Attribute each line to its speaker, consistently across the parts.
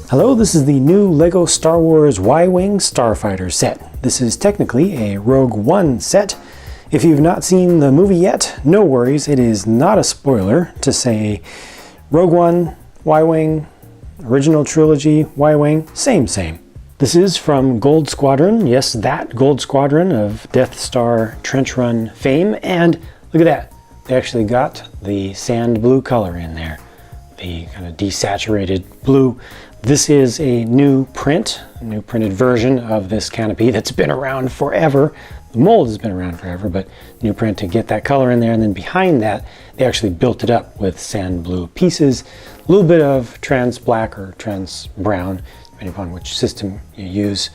Speaker 1: Hello, this is the new LEGO Star Wars Y-Wing Starfighter set. This is technically a Rogue One set. If you've not seen the movie yet, no worries, it is not a spoiler to say Rogue One, Y-Wing, original trilogy, Y-Wing, same. This is from Gold Squadron, yes, that Gold Squadron of Death Star Trench Run fame, and look at that, they actually got the sand blue color in there, the kind of desaturated blue. This is a new print, a new printed version of this canopy that's been around forever. The mold has been around forever, but new print to get that color in there. And then behind that, they actually built it up with sand blue pieces, a little bit of trans black or trans brown, depending upon which system you use,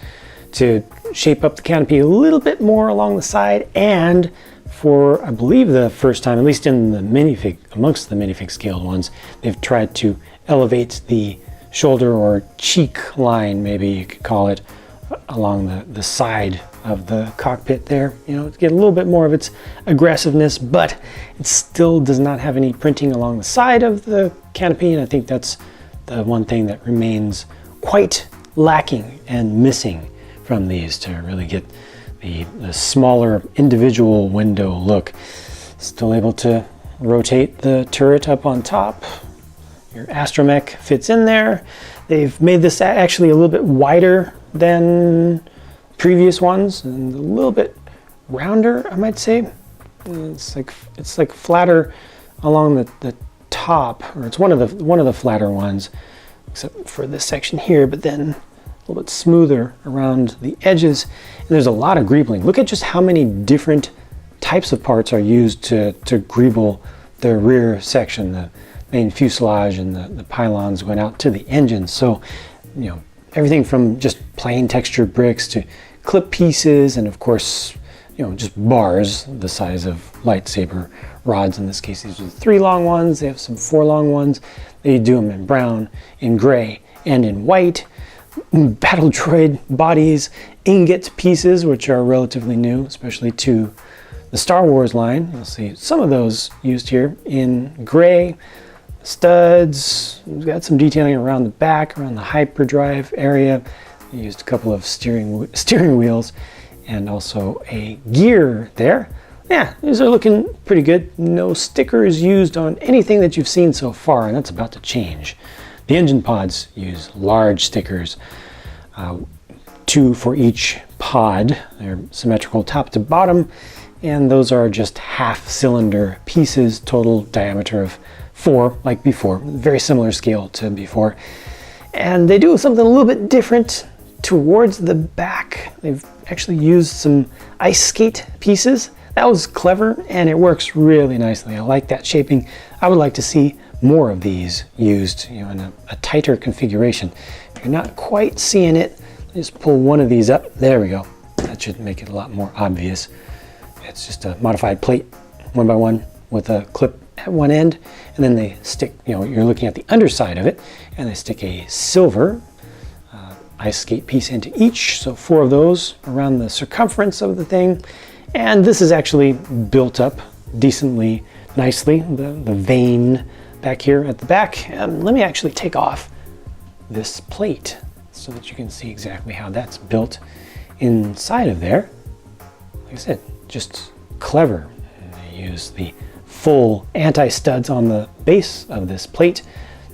Speaker 1: to shape up the canopy a little bit more along the side. And for, I believe, the first time, at least in the minifig, amongst the minifig scaled ones, they've tried to elevate the shoulder or cheek line, maybe you could call it, along the side of the cockpit there, you know, to get a little bit more of its aggressiveness, but it still does not have any printing along the side of the canopy, and I think that's the one thing that remains quite lacking and missing from these to really get the smaller individual window look. Still able to rotate the turret up on top. Your astromech fits in there. They've made this actually a little bit wider than previous ones and a little bit rounder, I might say. It's like flatter along the top, or it's one of the flatter ones, except for this section here, but then a little bit smoother around the edges. And there's a lot of greebling. Look at just how many different types of parts are used to greeble the rear section, the main fuselage and the pylons going out to the engine. So, you know, everything from just plain textured bricks to clip pieces, and of course, you know, just bars the size of lightsaber rods. In this case, these are the 3 long ones. They have some 4 long ones. They do them in brown, in gray, and in white. Battle droid bodies, ingot pieces, which are relatively new, especially to the Star Wars line. You'll see some of those used here in gray. Studs, we've got some detailing around the back, around the hyperdrive area. We used a couple of steering wheels and also a gear there. Yeah, these are looking pretty good. No stickers used on anything that you've seen so far, and that's about to change. The engine pods use large stickers, 2 for each pod. They're symmetrical top to bottom, and those are just half cylinder pieces, total diameter of 4, like before, very similar scale to before. And they do something a little bit different towards the back. They've actually used some ice skate pieces. That was clever, and it works really nicely. I like that shaping. I would like to see more of these used, you know, in a tighter configuration. If you're not quite seeing it, just pull one of these up. There we go. That should make it a lot more obvious. It's just a modified plate, 1 by 1, with a clip at one end, and then they stick, you know, you're looking at the underside of it, and they stick a silver ice skate piece into each, so 4 of those around the circumference of the thing. And this is actually built up decently nicely, the vane back here at the back. And let me actually take off this plate so that you can see exactly how that's built inside of there. Like I said, just clever. And they use the full anti-studs on the base of this plate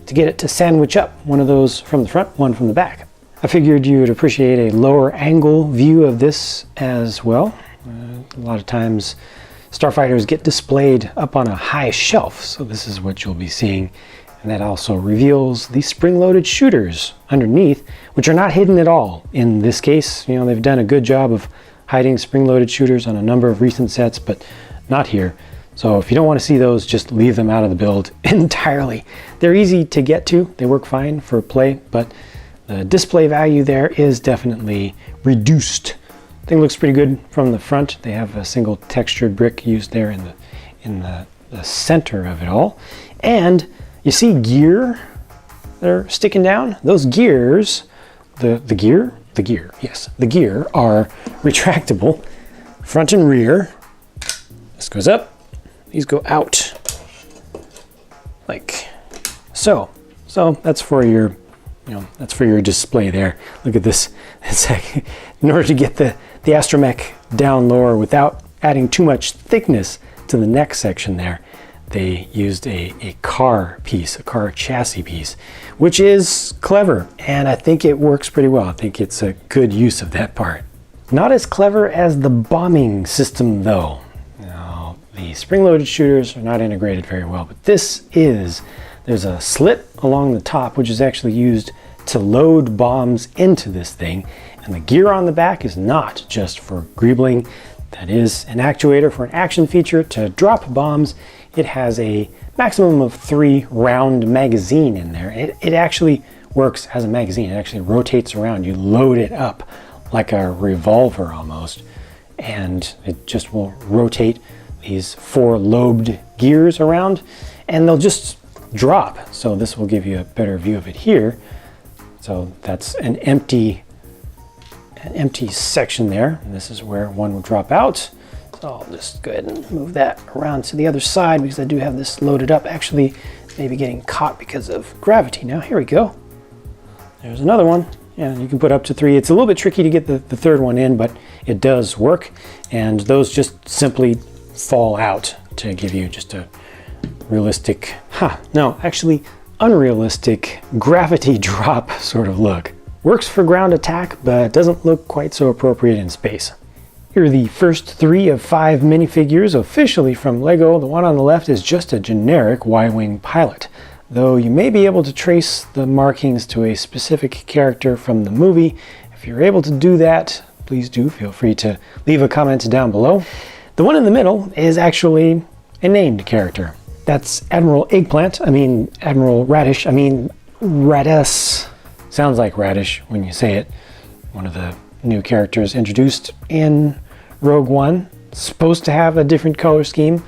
Speaker 1: to get it to sandwich up, one of those from the front, one from the back. I figured you would appreciate a lower angle view of this as well. A lot of times starfighters get displayed up on a high shelf, so this is what you'll be seeing. And that also reveals the spring-loaded shooters underneath, which are not hidden at all. In this case, you know, they've done a good job of hiding spring-loaded shooters on a number of recent sets, but not here. So if you don't want to see those, just leave them out of the build entirely. They're easy to get to. They work fine for play, but the display value there is definitely reduced. Thing looks pretty good from the front. They have a single textured brick used there in the center of it all. And you see gear that are sticking down? Those gears, the gear are retractable, front and rear. This goes up. These go out like so. So that's for your you know, that's for your display there. Look at this. It's like, in order to get the astromech down lower without adding too much thickness to the neck section there, they used a car piece, a car chassis piece, which is clever, and I think it works pretty well. I think it's a good use of that part. Not as clever as the bombing system though. Now, the spring-loaded shooters are not integrated very well, but this is. There's a slit along the top which is actually used to load bombs into this thing, and the gear on the back is not just for greebling. That is an actuator for an action feature to drop bombs. It has a maximum of 3 round magazine in there. It actually works as a magazine. It actually rotates around. You load it up like a revolver almost, and it just will rotate these 4 lobed gears around, and they'll just drop. So this will give you a better view of it here. So that's an empty section there, and this is where one will drop out. So I'll just go ahead and move that around to the other side because I do have this loaded up, actually maybe getting caught because of gravity. Now here we go. There's another one. Yeah, you can put up to 3. It's a little bit tricky to get the third one in, but it does work, and those just simply fall out to give you just a realistic, actually unrealistic gravity drop sort of look. Works for ground attack, but doesn't look quite so appropriate in space. Here are the first 3 of 5 minifigures officially from LEGO. The one on the left is just a generic Y-Wing pilot, though you may be able to trace the markings to a specific character from the movie. If you're able to do that, please do feel free to leave a comment down below. The one in the middle is actually a named character. That's Admiral Radish. Radis. Sounds like radish when you say it. One of the new characters introduced in Rogue One. Supposed to have a different color scheme.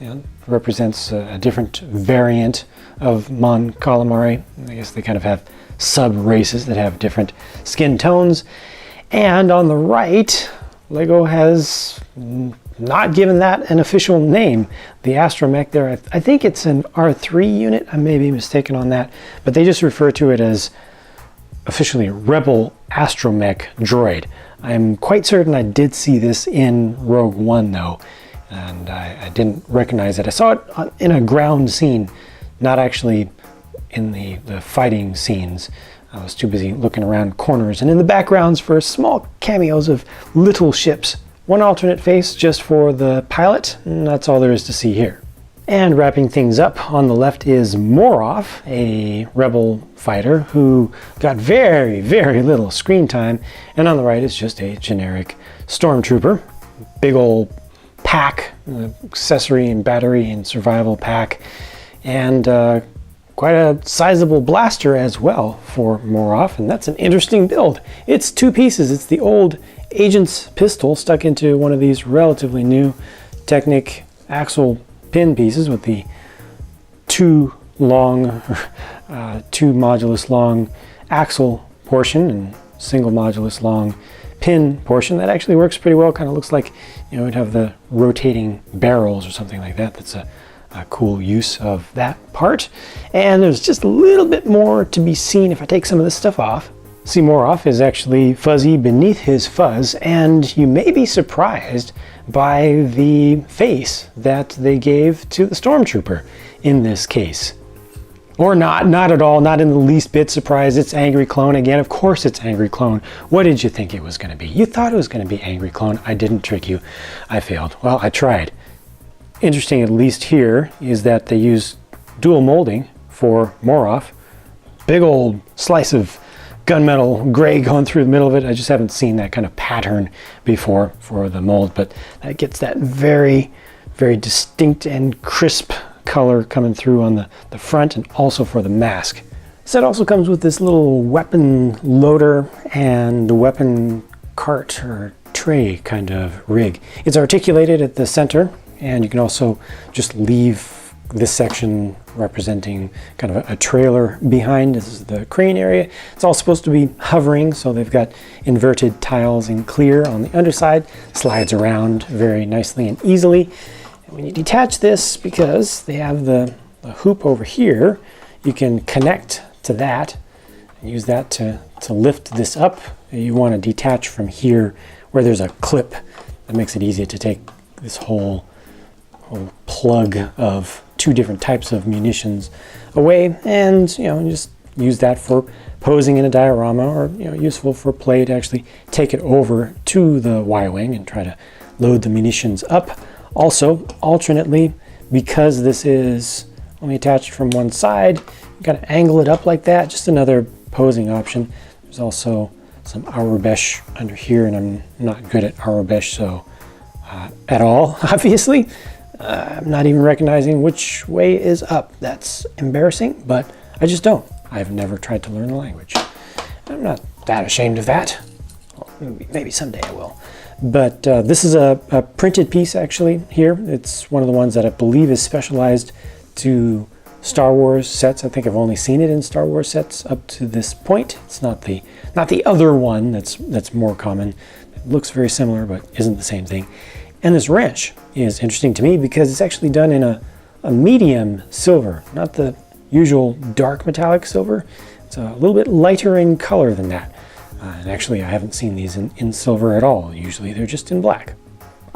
Speaker 1: You know, represents a different variant of Mon Calamari. I guess they kind of have sub-races that have different skin tones. And on the right, LEGO has not given that an official name. The astromech there, I think it's an R3 unit. I may be mistaken on that, but they just refer to it as officially Rebel Astromech Droid. I'm quite certain I did see this in Rogue One though, and I didn't recognize it. I saw it in a ground scene, not actually in the fighting scenes. I was too busy looking around corners and in the backgrounds for small cameos of little ships. One alternate face just for the pilot, and that's all there is to see here. And wrapping things up, on the left is Moroff, a rebel fighter who got very, very little screen time, and on the right is just a generic stormtrooper. Big old pack, accessory and battery and survival pack, and quite a sizable blaster as well for Moroff, and that's an interesting build. It's 2 pieces. It's the old Agent's pistol stuck into one of these relatively new Technic axle pin pieces with the 2 modulus long axle portion and single modulus long pin portion. That actually works pretty well. Kind of looks like, you know, it'd have the rotating barrels or something like that. That's a cool use of that part. And there's just a little bit more to be seen if I take some of this stuff off. See, Moroff is actually fuzzy beneath his fuzz, and you may be surprised by the face that they gave to the Stormtrooper in this case. Or not at all, not in the least bit surprised. It's Angry Clone again. Of course it's Angry Clone. What did you think it was going to be? You thought it was going to be Angry Clone. I didn't trick you. I failed. Well, I tried. Interesting, at least here, is that they use dual molding for Moroff. Big old slice of gunmetal gray going through the middle of it. I just haven't seen that kind of pattern before for the mold, but that gets that very, very distinct and crisp color coming through on the front and also for the mask. Set also comes with this little weapon loader and weapon cart or tray kind of rig. It's articulated at the center, and you can also just leave this section representing kind of a trailer behind. This is the crane area. It's all supposed to be hovering, so they've got inverted tiles in clear on the underside. Slides around very nicely and easily. And when you detach this, because they have the hoop over here, you can connect to that Use that to lift this up. You want to detach from here where there's a clip that makes it easy to take this whole plug of 2 different types of munitions away, and just use that for posing in a diorama, or useful for play to actually take it over to the Y-Wing and try to load the munitions up. Also, alternately, because this is only attached from one side, you gotta angle it up like that. Just another posing option. There's also some Auerbesh under here, and I'm not good at Auerbesh, so at all, obviously. I'm not even recognizing which way is up. That's embarrassing, but I just don't. I've never tried to learn the language. I'm not that ashamed of that. Well, maybe someday I will. But this is a printed piece actually here. It's one of the ones that I believe is specialized to Star Wars sets. I think I've only seen it in Star Wars sets up to this point. It's not the other one that's more common. It looks very similar but isn't the same thing. And this wrench is interesting to me because it's actually done in a medium silver, not the usual dark metallic silver. It's a little bit lighter in color than that. And actually I haven't seen these in silver at all. Usually they're just in black.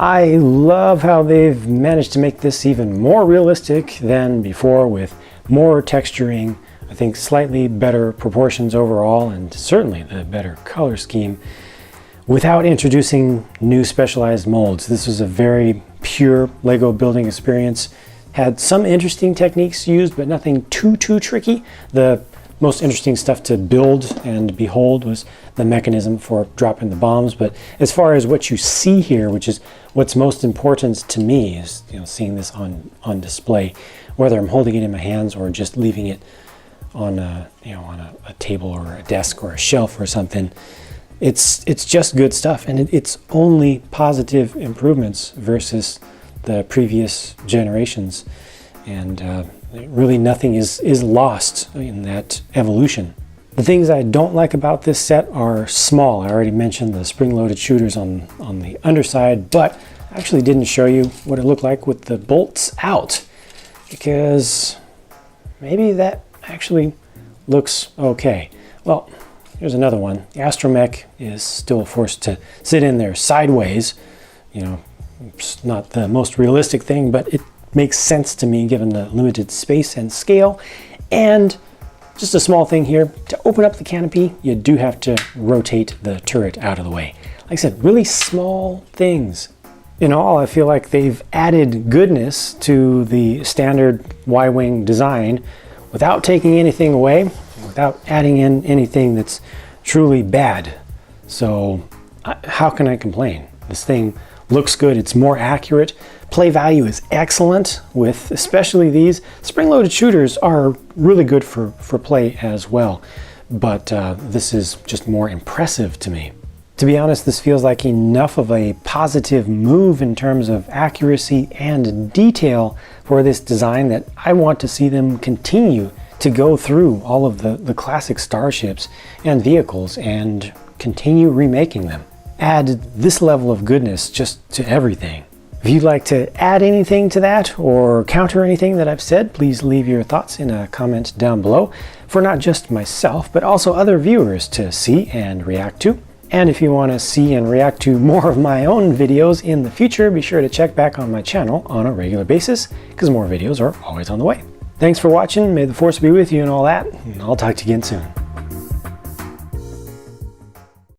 Speaker 1: I love how they've managed to make this even more realistic than before, with more texturing, I think slightly better proportions overall, and certainly the better color scheme, without introducing new specialized molds. This was a very pure Lego building experience. Had some interesting techniques used, but nothing too tricky. The most interesting stuff to build and behold was the mechanism for dropping the bombs. But as far as what you see here, which is what's most important to me, is seeing this on display, whether I'm holding it in my hands or just leaving it on a table or a desk or a shelf or something. It's just good stuff, and it's only positive improvements versus the previous generations, and really nothing is lost in that evolution. The things I don't like about this set are small. I already mentioned the spring-loaded shooters on the underside, but I actually didn't show you what it looked like with the bolts out, because maybe that actually looks okay. Well, here's another one. The Astromech is still forced to sit in there sideways. It's not the most realistic thing, but it makes sense to me given the limited space and scale. And just a small thing here, to open up the canopy, you do have to rotate the turret out of the way. Like I said, really small things. In all, I feel like they've added goodness to the standard Y-Wing design without taking anything away, without adding in anything that's truly bad. So how can I complain? This thing looks good, it's more accurate. Play value is excellent with especially these. Spring-loaded shooters are really good for play as well, but this is just more impressive to me. To be honest, this feels like enough of a positive move in terms of accuracy and detail for this design that I want to see them continue to go through all of the classic starships and vehicles and continue remaking them. Add this level of goodness just to everything. If you'd like to add anything to that or counter anything that I've said, please leave your thoughts in a comment down below for not just myself, but also other viewers to see and react to. And if you want to see and react to more of my own videos in the future, be sure to check back on my channel on a regular basis, because more videos are always on the way. Thanks for watching, may the force be with you and all that, and I'll talk to you again soon.